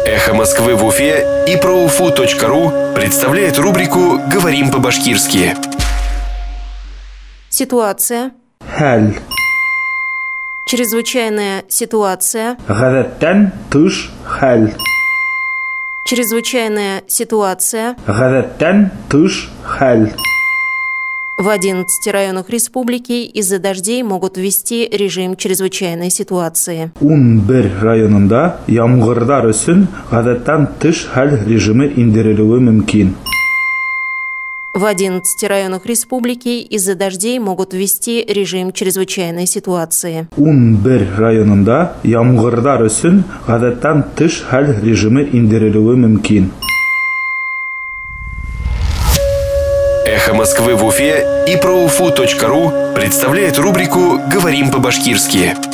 Эхо Москвы в Уфе и ProUFU.ру представляет рубрику «Говорим по-башкирски». Ситуация. Хәл. Чрезвычайная ситуация. Гадәттән тыш хәл. Чрезвычайная ситуация. Гадәттән тыш хәл. В 11 районах республики из-за дождей могут ввести режим чрезвычайной ситуации. 11 районында ямгырдар өчен гадәттән тыш хәл режимы индерелүе мөмкин. В 11 районах республики из-за дождей могут ввести режим чрезвычайной ситуации. 11 районында ямгырдар өчен гадәттән тыш хәл режимы индерелүе мөмкин. Эхо Москвы в Уфе и ProUFU.ру представляет рубрику «Говорим по-башкирски».